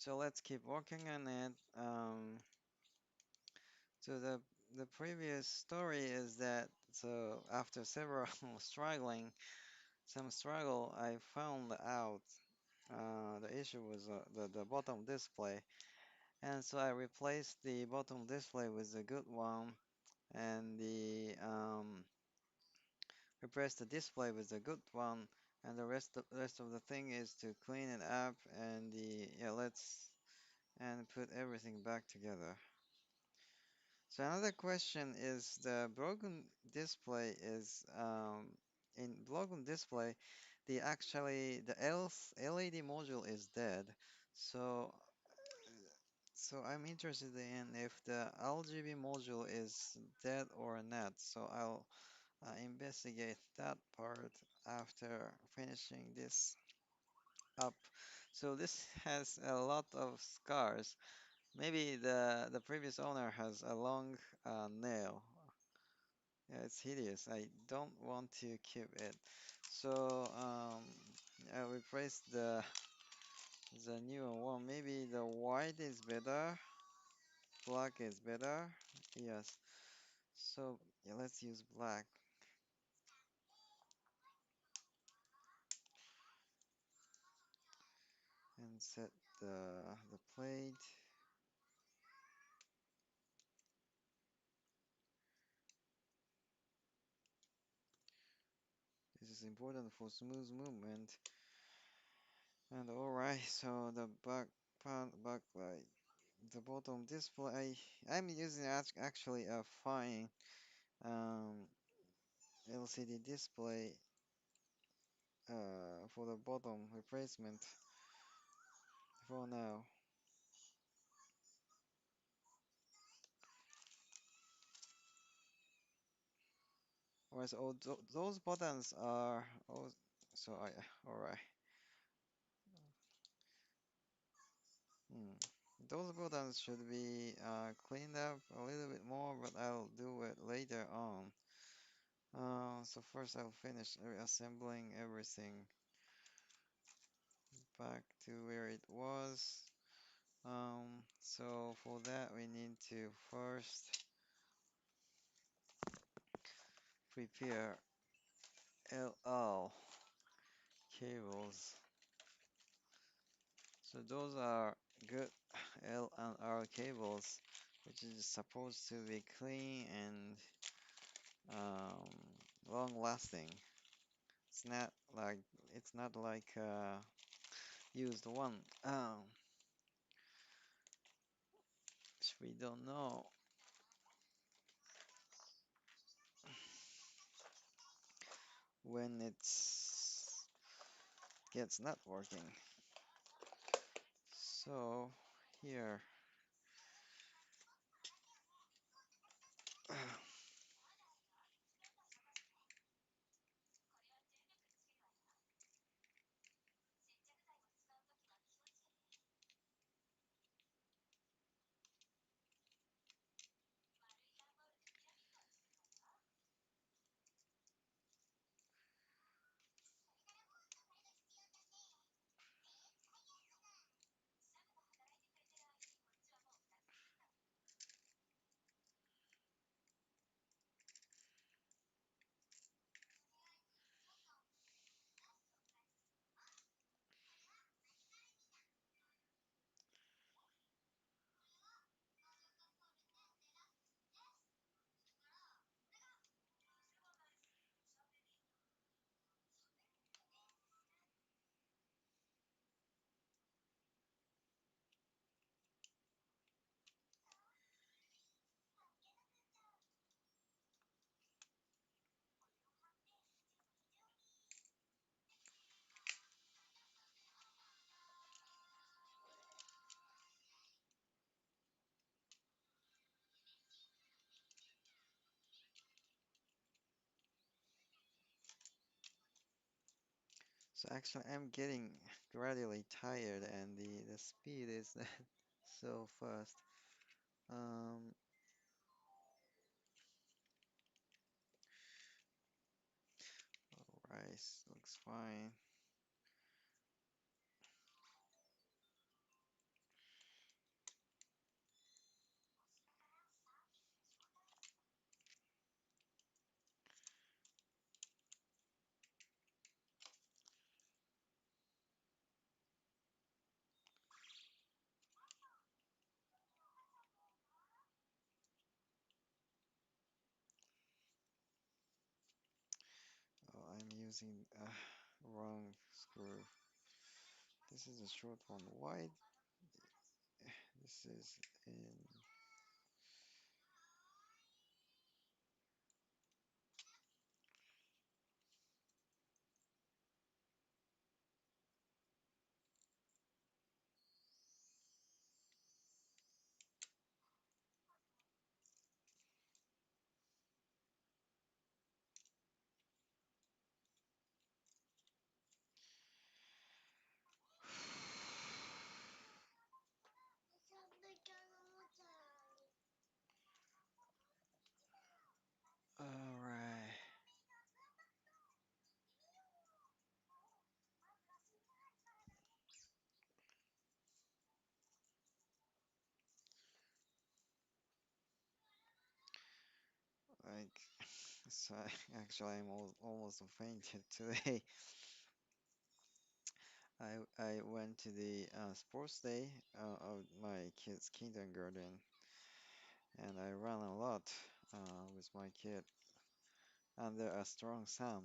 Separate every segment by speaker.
Speaker 1: So let's keep working on it. So the previous story is that so after several struggling, some struggle, I found out the issue was the bottom display, and so I replaced the bottom display with a good one, and the replace the display with a good one, and the rest of the thing is to clean it up and the yeah let's and put everything back together. So another question is the broken display is in broken display the actually the LED module is dead. So so I'm interested in if the RGB module is dead or not. So I'll investigate that part after finishing this up. So this has a lot of scars. Maybe the previous owner has a long nail. Yeah, it's hideous. I don't want to keep it. So I'll replace the new one. Maybe the white is better. Black is better. Yes. So yeah, let's use black and set the plate. This is important for smooth movement. And alright, so the backlight, the bottom display. I'm using actually a fine um, LCD display for the bottom replacement for now. Alright, so those buttons are so I alright. Hmm. Those buttons should be cleaned up a little bit more, but I'll do it later on. So first I'll finish reassembling everything back to where it was. So for that we need to first prepare LL cables. So those are good L and R cables, which is supposed to be clean and um, long lasting. It's not like it's not like used one, which we don't know when it's gets not working. So here, so actually I'm getting gradually tired and the speed is so fast. Um, alright, looks fine. using wrong screw. This is a short one. Why this is in? All right. Like, so actually, I'm almost fainted today. I went to the sports day of my kid's kindergarten, and I ran a lot with my kid under a strong sun.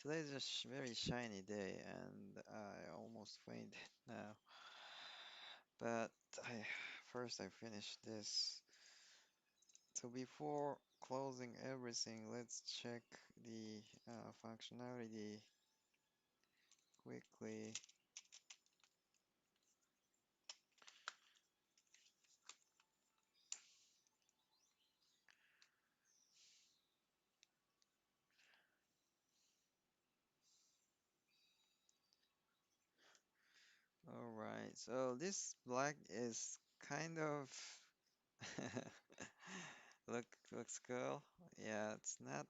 Speaker 1: Today is a very shiny day, and I almost fainted now. But I first I finished this. So before closing everything, let's check the functionality quickly. All right, so this black is kind of looks cool. Yeah, it's not.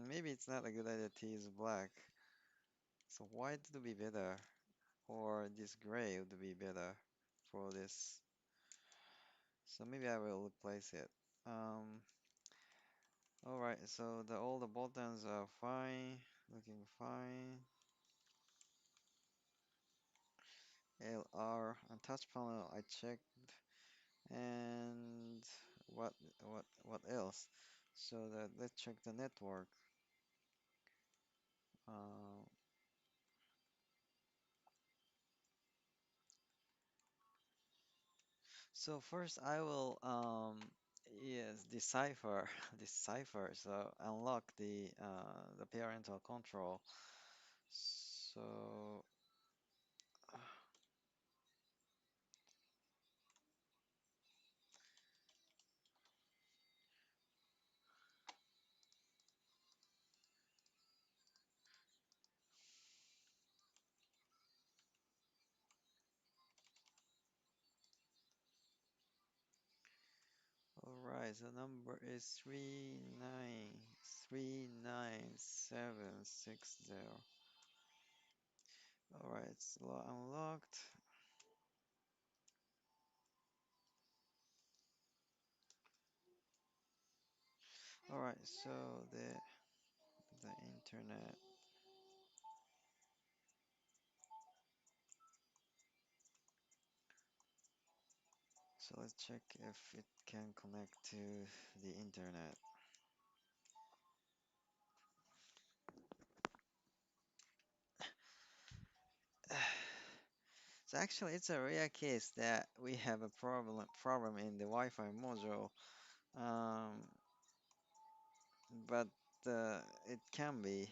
Speaker 1: Maybe it's not a good idea to use black. So white would be better, or this gray would be better for this. So maybe I will replace it. Um, all right. So all the buttons are fine, looking fine. LR and touch panel I checked, and what else? So that let's check the network. Uh, so first I will yes decipher decipher. So unlock the parental control. So all right. The number is 3939760. All right, it's unlocked. All right, so the internet. So let's check if it can connect to the internet. So actually, it's a rare case that we have a problem in the Wi-Fi module, um, but it can be.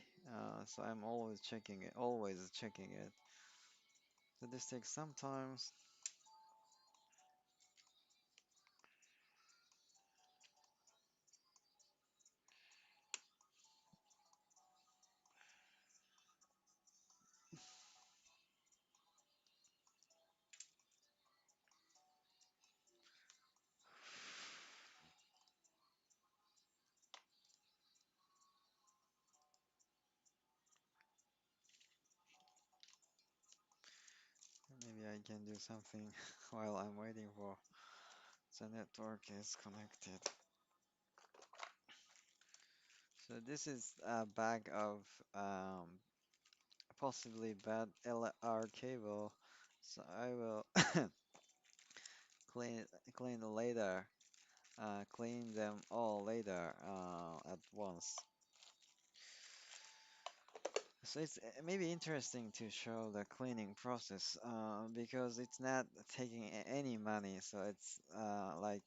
Speaker 1: So I'm always checking it, always checking it. So this takes some time. Maybe I can do something while I'm waiting for the network is connected. So this is a bag of possibly bad LR cable. So I will clean later. Clean them all later at once. So it's maybe interesting to show the cleaning process because it's not taking any money, so it's like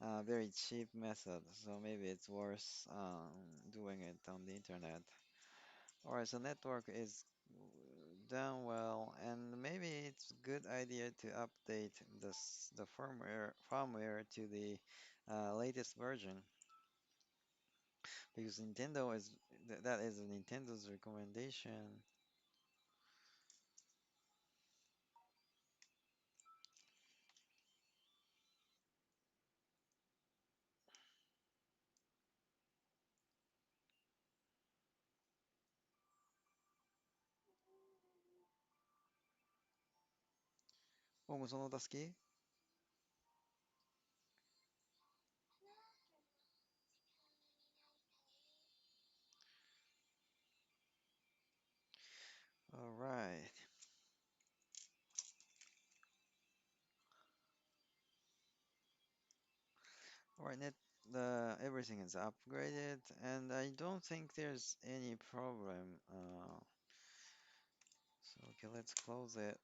Speaker 1: a very cheap method. So maybe it's worth doing it on the internet. Alright, so network is done well, and maybe it's a good idea to update the firmware to the latest version because Nintendo is that is Nintendo's recommendation. Oh, もうその他好き Alright. Alright, net the everything is upgraded and I don't think there's any problem. So okay, let's close it.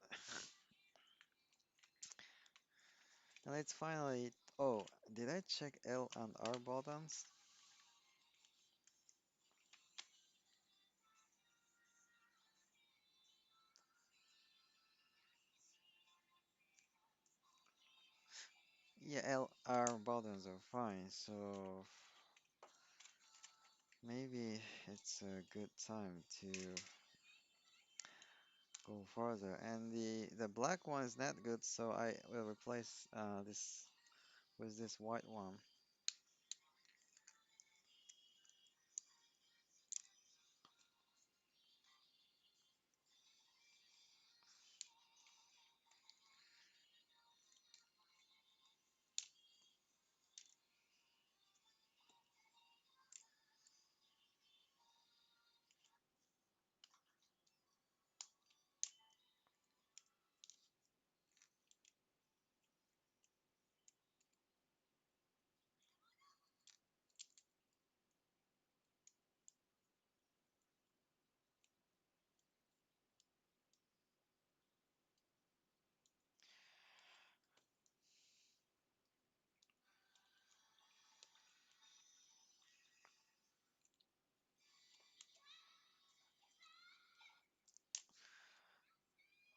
Speaker 1: And let's finally oh, did I check L and R buttons? Yeah, L R buttons are fine, so maybe it's a good time to go further. And the black one is not good, so I will replace this with this white one.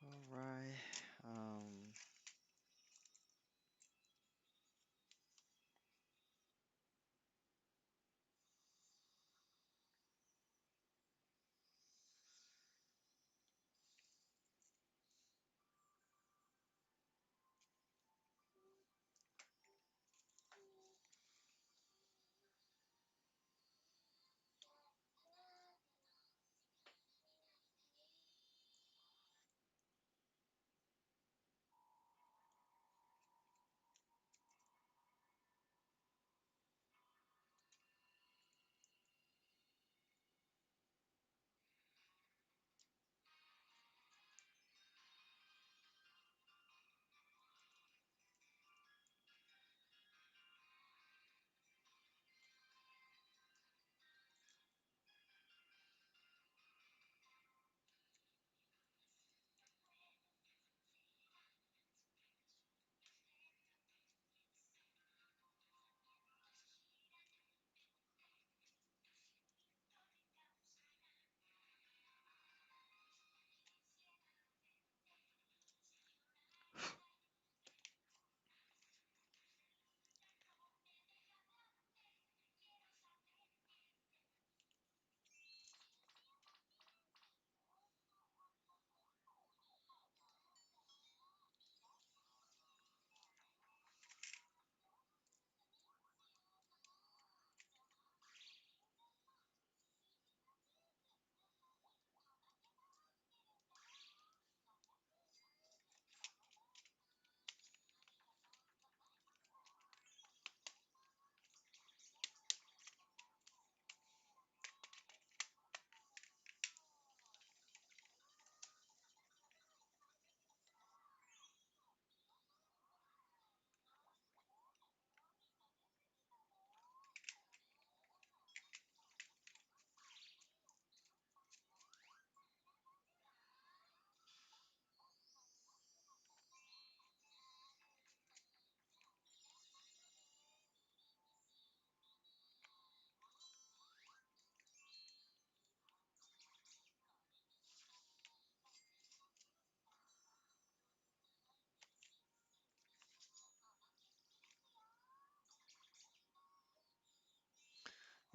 Speaker 1: All right. Um,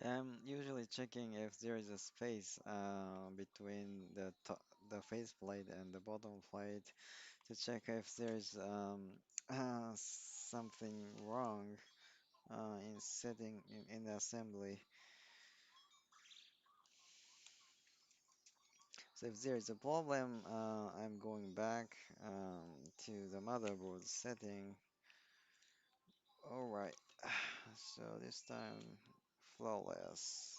Speaker 1: I'm usually checking if there is a space between the faceplate and the bottom plate to check if there's something wrong in setting in the assembly. So if there is a problem, I'm going back to the motherboard setting. All right, so this time flawless.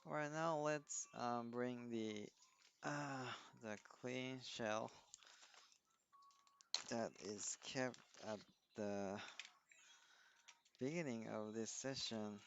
Speaker 1: All right, now let's bring the clean shell that is kept at the beginning of this session.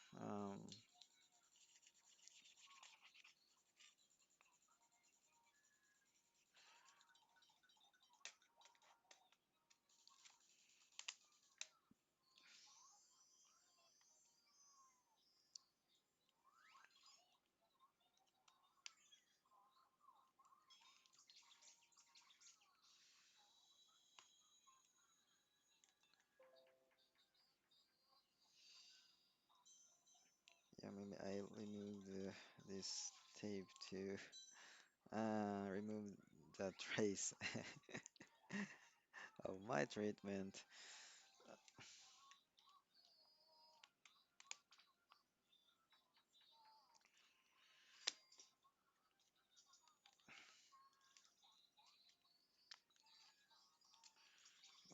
Speaker 1: Yeah, maybe I remove this tape to remove the trace of my treatment.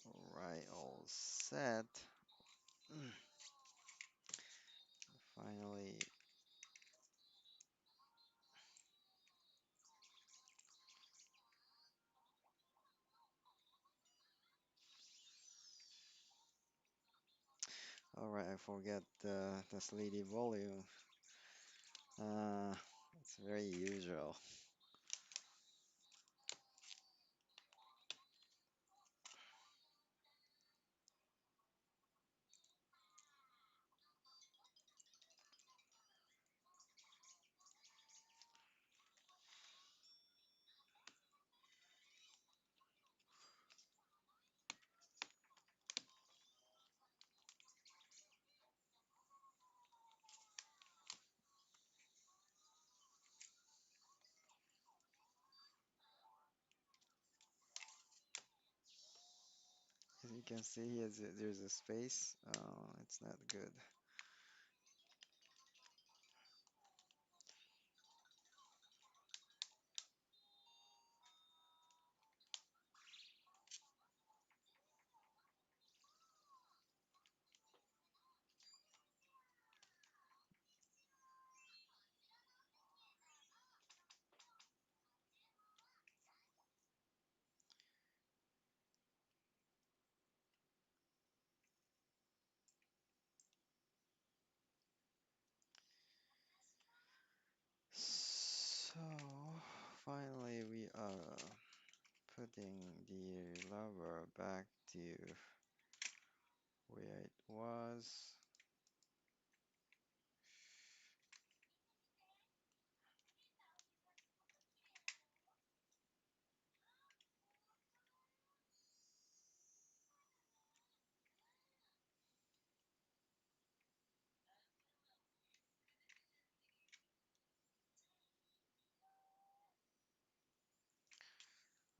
Speaker 1: All right, all set. Finally, all right, I forget the sleety volume. Uh, it's very usual. As you can see here, there's a space. It's not good. So, finally, we are putting the lever back to where it was.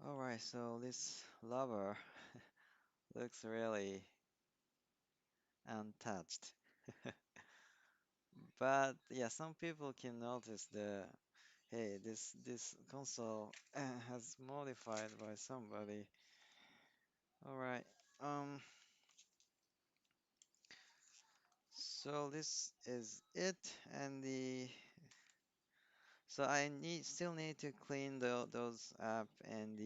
Speaker 1: Alright, so this lever looks really untouched. But yeah, some people can notice hey, this console has modified by somebody. Alright, um, so this is it, and so I still need to clean those up and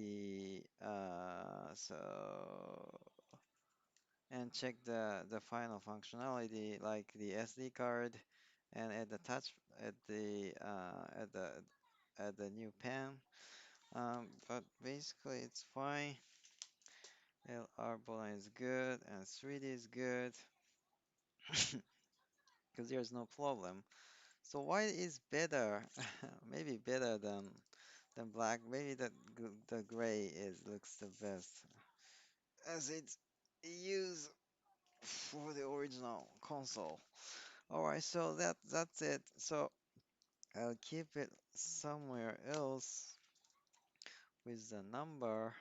Speaker 1: and check the final functionality like the SD card and at the touch at the new pen. But basically it's fine. LR button is good and 3D is good because there's no problem. So white is better, maybe better than black. Maybe the gray is looks the best as it's used. for the original console. All right, so that's it. So I'll keep it somewhere else with the number.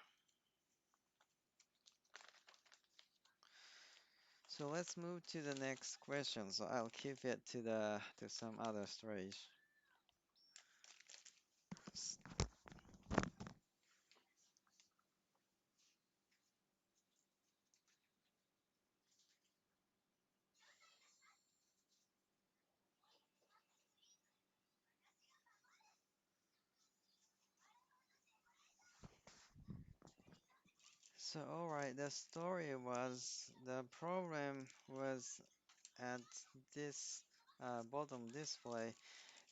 Speaker 1: So let's move to the next question. So I'll keep it to some other storage. S- So all right, the story was the problem was at this bottom display,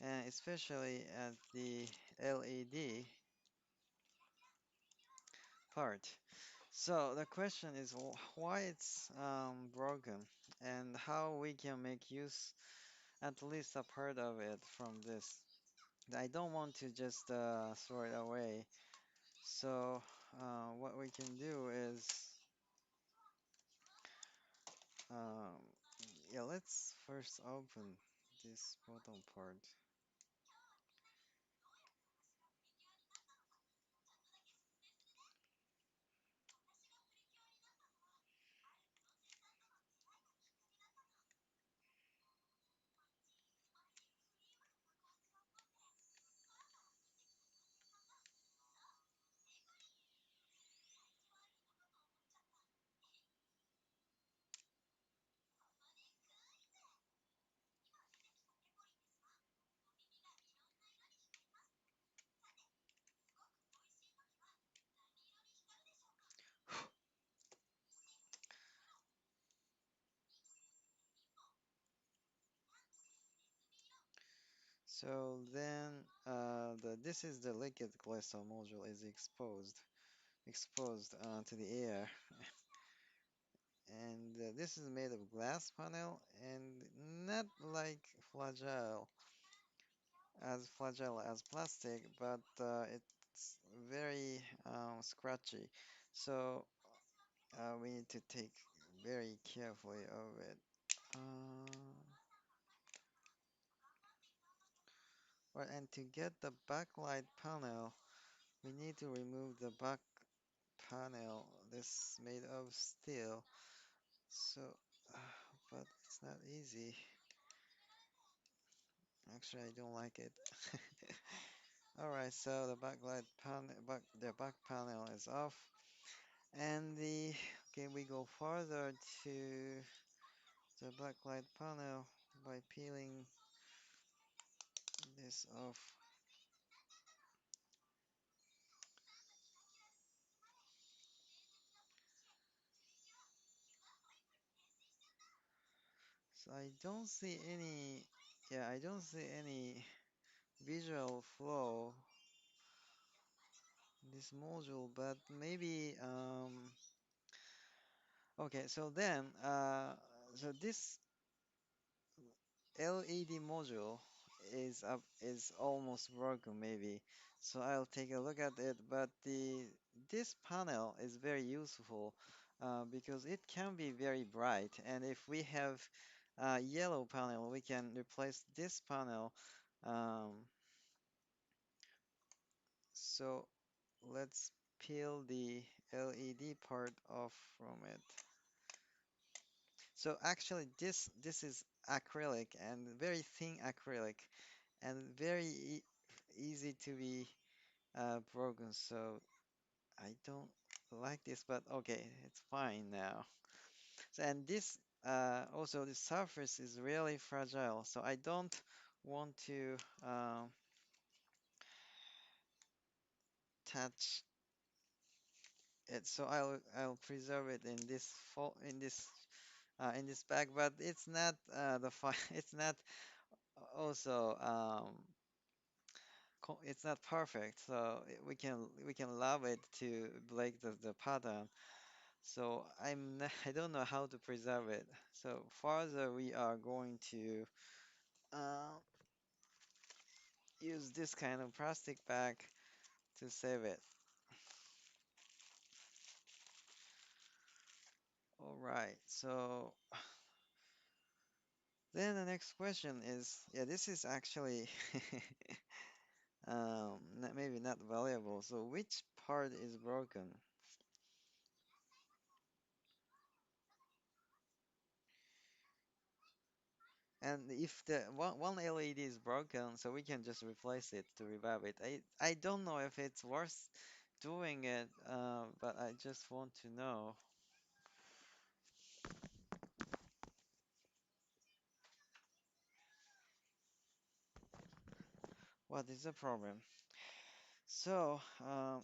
Speaker 1: and especially at the LED part. So the question is why it's broken and how we can make use at least a part of it from this. I don't want to just throw it away. So what we can do is, um, yeah, let's first open this bottom part. So then this is the liquid glycol module is exposed to the air, and this is made of glass panel and not like fragile as plastic, but it's very scratchy. So we need to take very carefully of it. Uh, right, and to get the backlight panel, we need to remove the back panel. This made of steel. So, but it's not easy. Actually, I don't like it. All right, so the back panel is off, and the okay, we go farther to the backlight panel by peeling this off. So I don't see any, yeah, I don't see any visual flow in this module, but maybe, okay, so then, so this LED module is almost broken maybe. So I'll take a look at it, but the this panel is very useful because it can be very bright, and if we have a yellow panel, we can replace this panel. Um, so let's peel the LED part off from it. So actually this is acrylic and very thin acrylic and very easy to be broken. So I don't like this, but okay, it's fine now. So, and this also the surface is really fragile, so I don't want to touch it. So I'll preserve it in this in this bag, but it's not the fi it's not also it's not perfect, so we can love it to break the pattern. So I don't know how to preserve it. So further we are going to uh, use this kind of plastic bag to save it. All right. So then the next question is, yeah, this is actually maybe not valuable. So which part is broken? And if the one LED is broken, so we can just replace it to revive it. I don't know if it's worth doing it, but I just want to know what is the problem. So,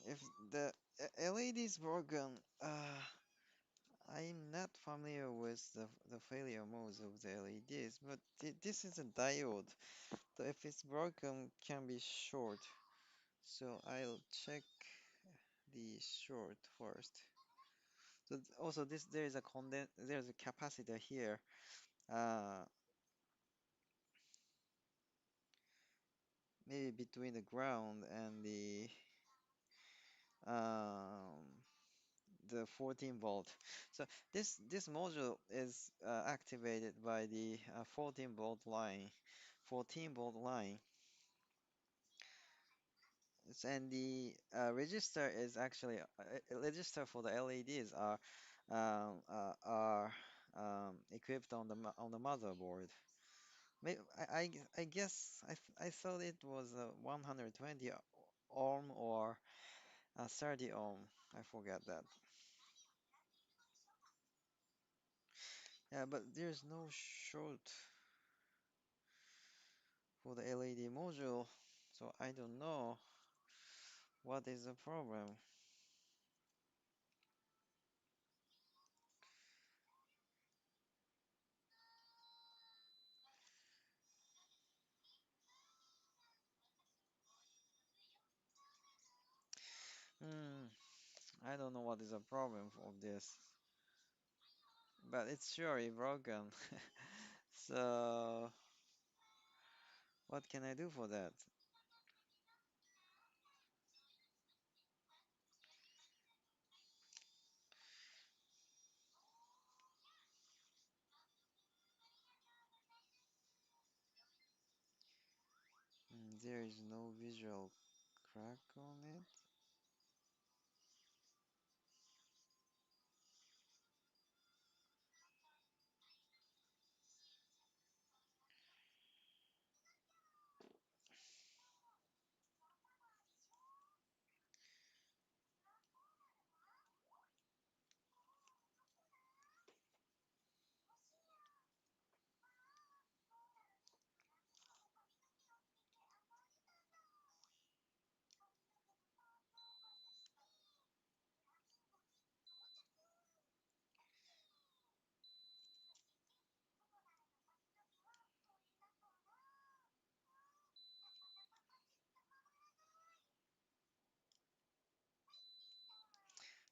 Speaker 1: if the LED is broken, I'm not familiar with the failure modes of the LEDs, but this is a diode. So if it's broken, can be short. So I'll check the short first. So also this there's a capacitor here. Uh, Maybe between the ground and um the 14 volt. So this module is activated by the 14 volt line. And the register is actually register for the LEDs are equipped on on the motherboard. I guess I thought it was a 120 ohm or a 30 ohm. I forgot that. Yeah, but there's no short for the LED module, so I don't know what is the problem. Hmm, I don't know what is the problem of this, but it's surely broken. So what can I do for that? There is no visual crack on it.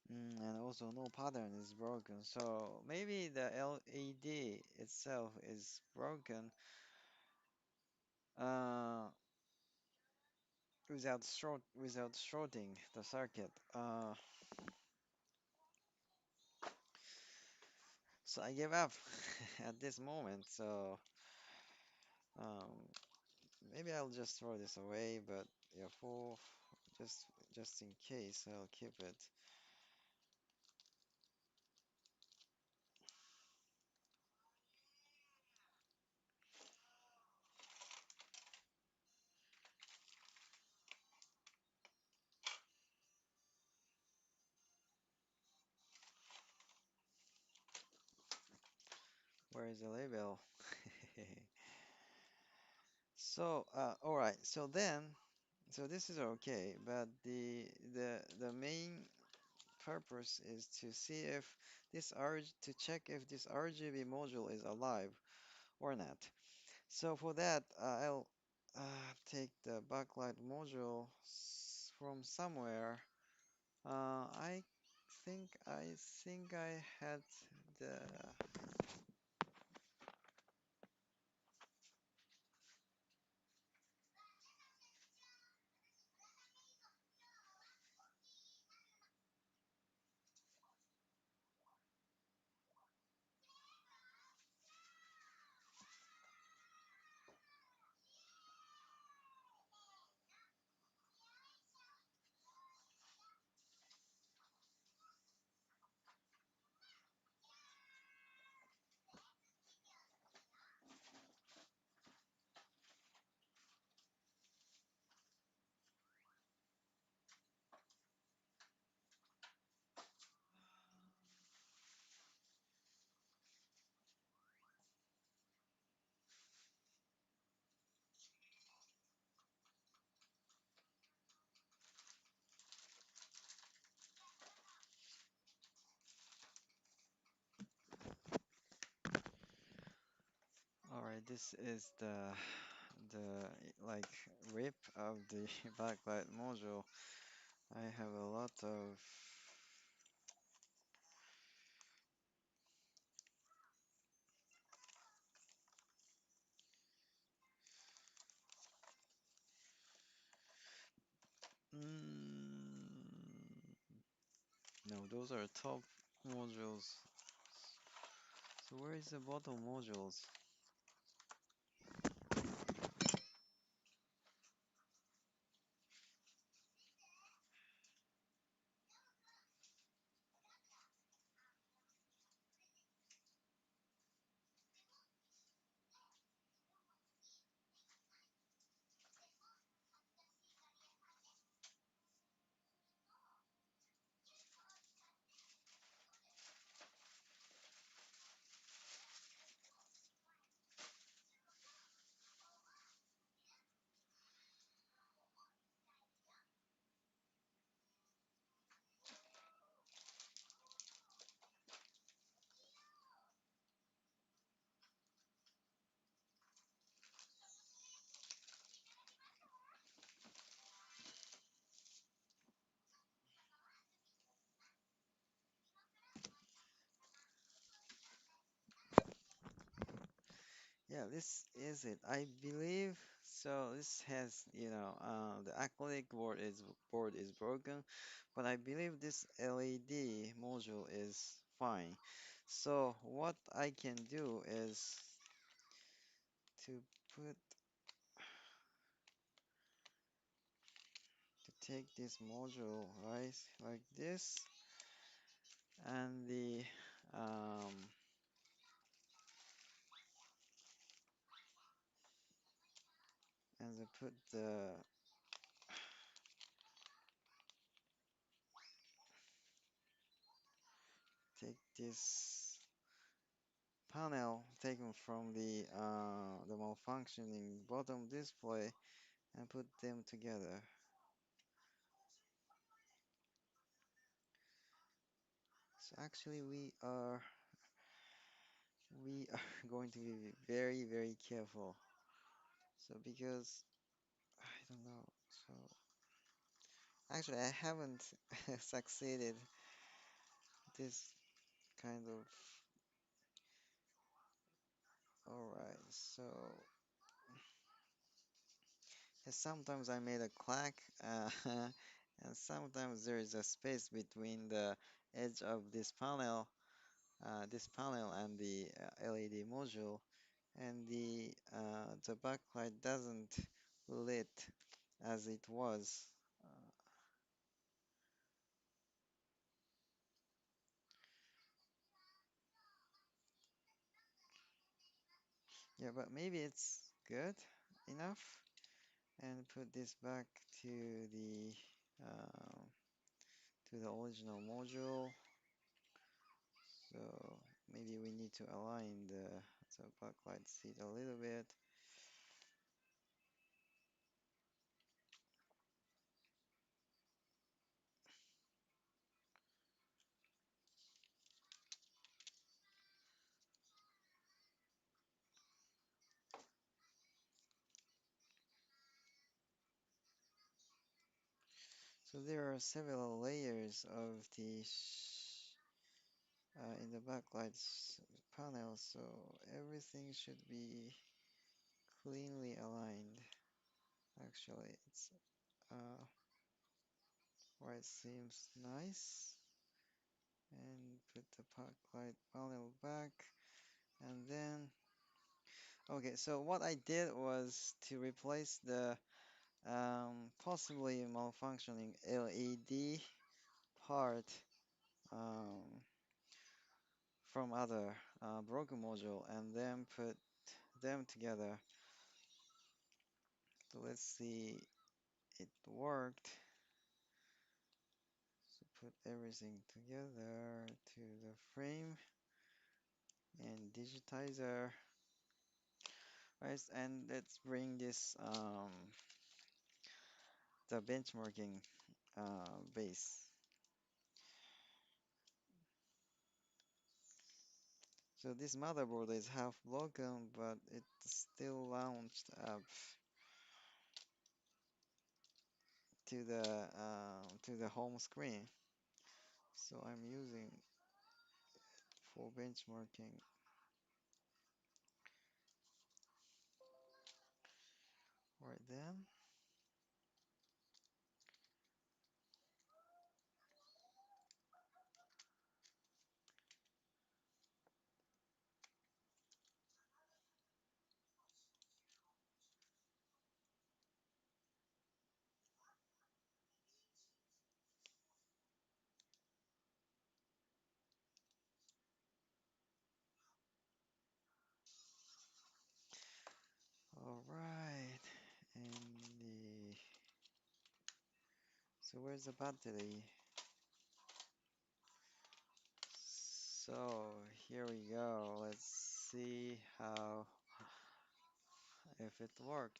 Speaker 1: And also no pattern is broken. So maybe the LED itself is broken uh, without shorting the circuit. So I give up at this moment. So um, maybe I'll just throw this away. But yeah, for just just in case, I'll keep it. Where is the label? So all right. So this is okay, but the main purpose is to see if this RG to check if this RGB module is alive or not. So for that, I'll take the backlight module from somewhere. I think I had the This is the like rip of the backlight module. I have a lot of mm, no, those are top modules. So where is the bottom modules? Yeah, this is it. I believe so. This has, the acrylic board is broken, but I believe this LED module is fine. So what I can do is to put to take this module right like this, and the um and then put the take this panel taken from the malfunctioning bottom display and put them together. So actually we are going to be very very careful. So because I don't know. So actually I haven't succeeded this kind of. All right. So yeah, sometimes I made a clack, and sometimes there is a space between the edge of this panel and the LED module, and the backlight doesn't lit as it was. Uh, yeah, but maybe it's good enough. And put this back to um, the original module. So maybe we need to align the backlight seat a little bit. So there are several layers of in the backlights panel, so everything should be cleanly aligned. Actually, it's uh, why it seems nice. And put the backlight panel back, and then okay. So what I did was to replace the possibly malfunctioning LED part um, from other broken module and then put them together. So let's see, it worked. So put everything together to the frame and digitizer. Right, and let's bring this the benchmarking base. So this motherboard is half broken, but it still launched up to the home screen. So I'm using for benchmarking right then. All right, and the so where's the battery? So here we go. Let's see how if it worked.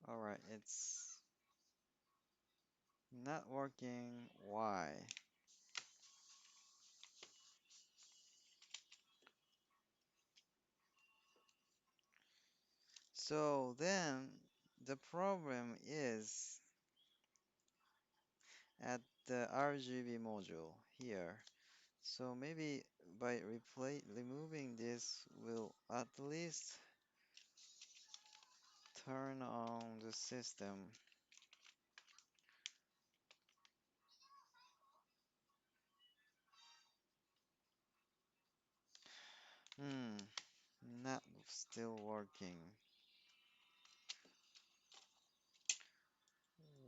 Speaker 1: All right, it's not working. Why? So then the problem is at the RGB module here. So maybe by removing this will at least turn on the system. Hmm, not still working.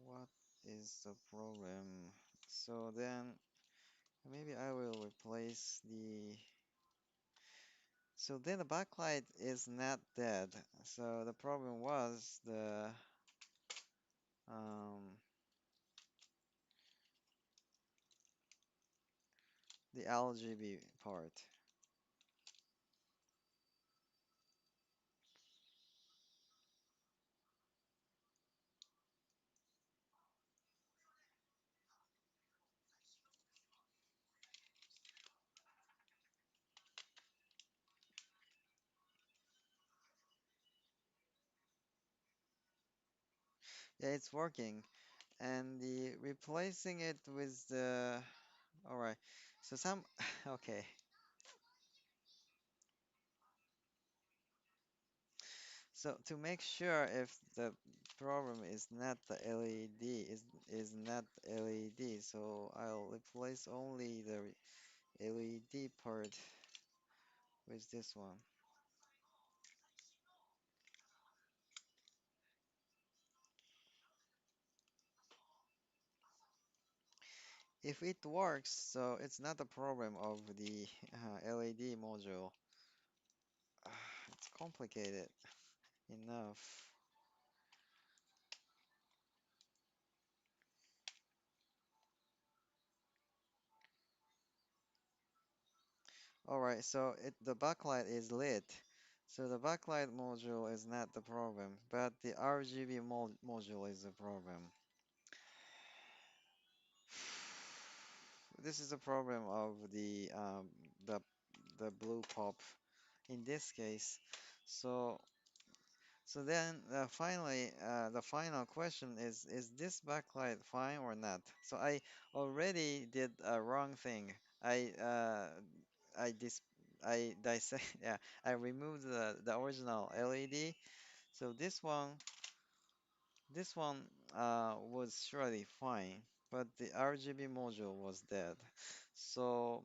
Speaker 1: What is the problem? So then maybe I will replace the. So then the backlight is not dead. So the problem was um, the RGB part. Yeah, it's working. And the replacing it with the. All right. So some. Okay. So to make sure if the problem is not the LED is not LED, so I'll replace only the LED part with this one. If it works, so it's not a problem of the LED module. It's complicated enough. All right, so the backlight is lit. So the backlight module is not the problem, but the RGB module is the problem. This is a problem of the the blue pop in this case. So so then finally the final question is this backlight fine or not? So I already did a wrong thing. I dis I dissect yeah I removed the original LED. So this one was surely fine, but the RGB module was dead. So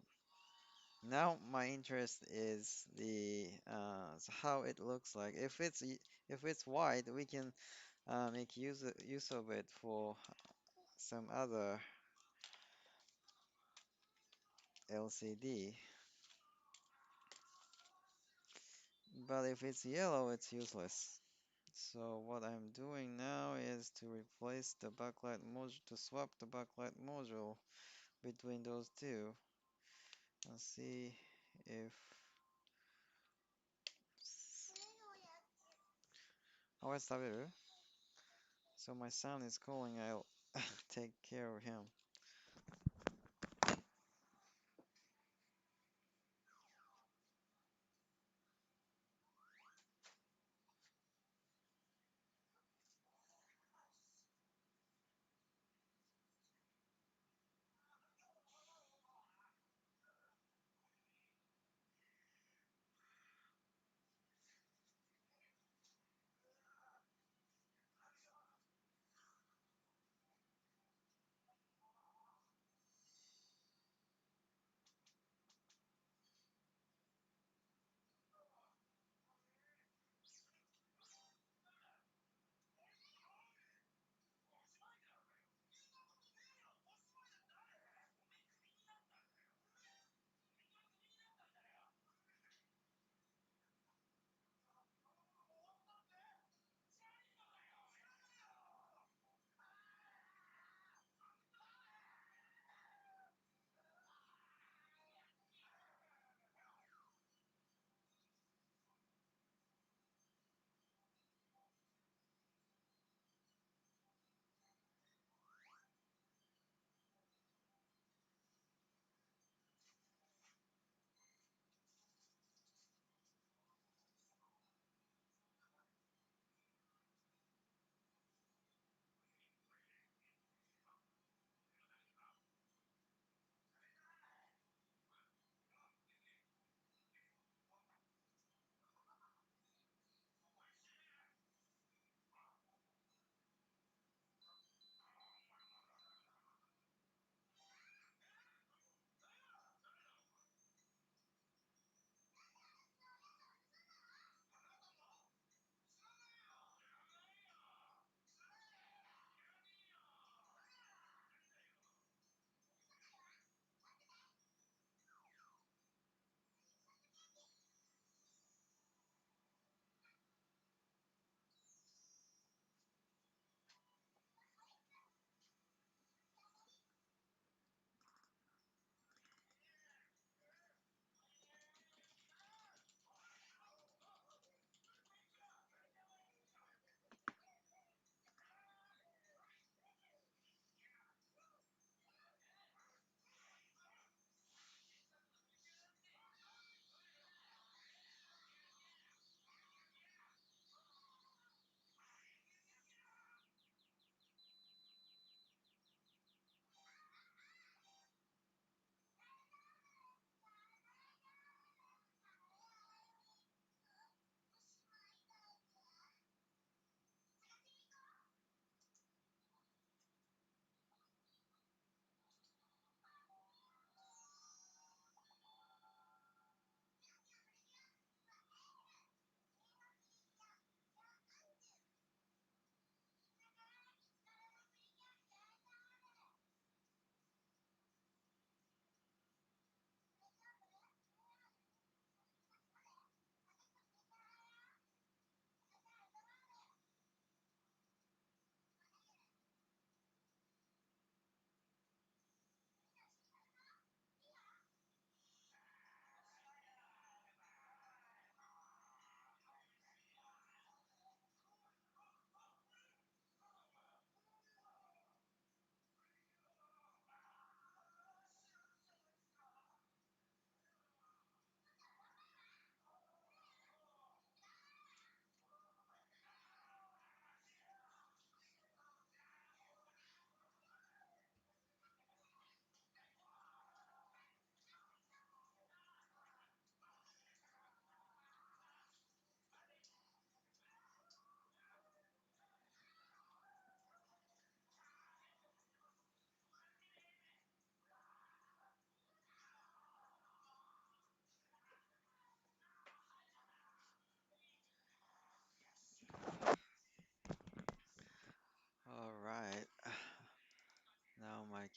Speaker 1: now my interest is the so how it looks like. If it's white, we can make use of it for some other LCD. But if it's yellow, it's useless. So what I'm doing now is to replace the backlight module, to swap the backlight module between those two and see if. Oh, it's Taberu. So my son is calling. I'll take care of him.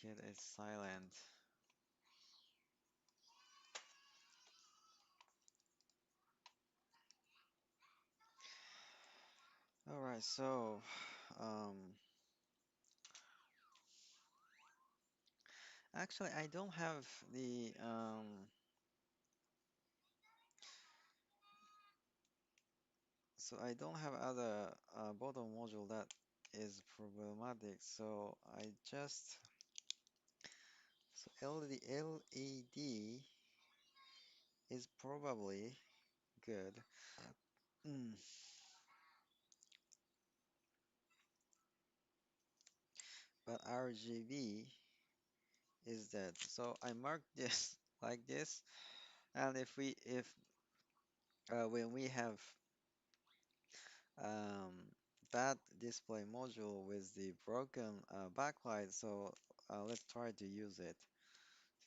Speaker 1: kid is silent. All right, so um, actually, I don't have the so I don't have other bottom module that is problematic. So I just so LED is probably good. Mm, but RGB is dead. So I marked this like this, and if when we have um, that display module with the broken backlight, so let's try to use it.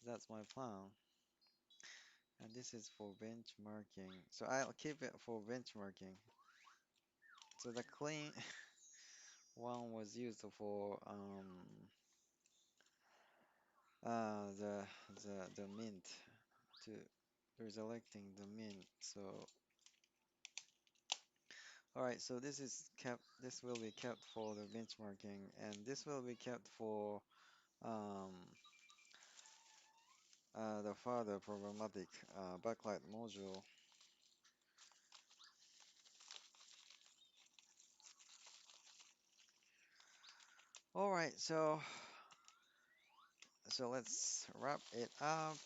Speaker 1: So that's my plan. And this is for benchmarking. So I'll keep it for benchmarking. So the clean one was used for the the mint to reselecting the mint. So all right, so this is kept. This will be kept for the benchmarking, and this will be kept for um, the further problematic backlight module. All right, so let's wrap it up.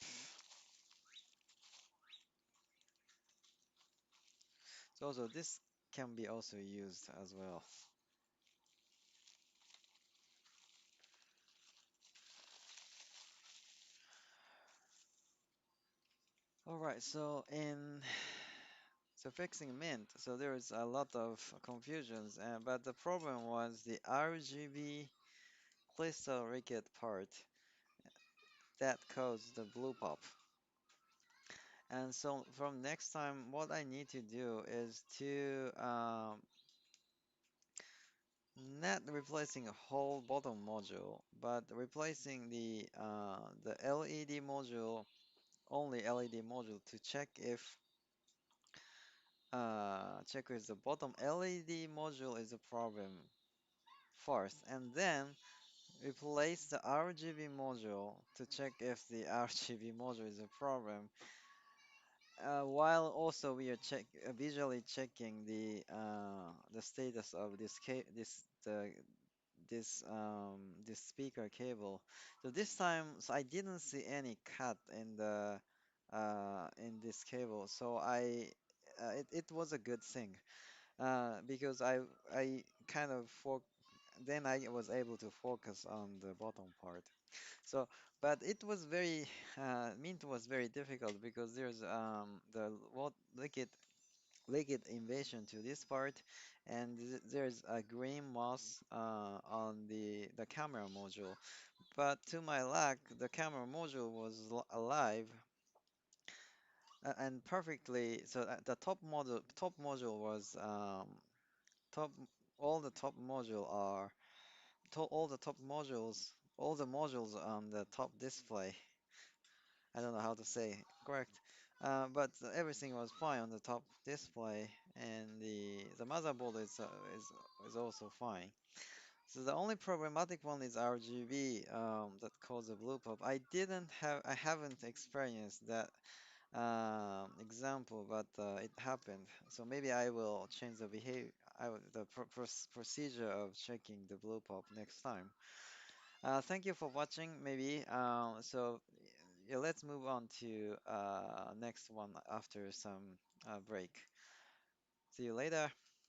Speaker 1: So also this can be also used as well. All right, so fixing mint, so there's a lot of confusions, but the problem was the RGB crystal ricket part that caused the blue pop. And so from next time, what I need to do is to not replacing a whole bottom module, but replacing the LED module, only LED module to check if the bottom LED module is a problem first, and then replace the RGB module to check if the RGB module is a problem. While also we are visually checking the status of this ca this speaker cable. So this time, so I didn't see any cut in this cable. So it was a good thing because I kind of for then I was able to focus on the bottom part. So, but it was very Mint was very difficult because there's the what liquid invasion to this part, and there's a green moss on the camera module. But to my luck, the camera module was alive and perfectly. So the top module was top. All the top module are all the top modules. All the modules on the top display. I don't know how to say correct. But everything was fine on the top display, and the motherboard is also fine. So the only problematic one is RGB that caused a blue pop. I haven't experienced that example, but it happened. So maybe I will change the behavior, the procedure of checking the blue pop next time. Thank you for watching. Maybe so. Yeah, let's move on to next one after some break. See you later.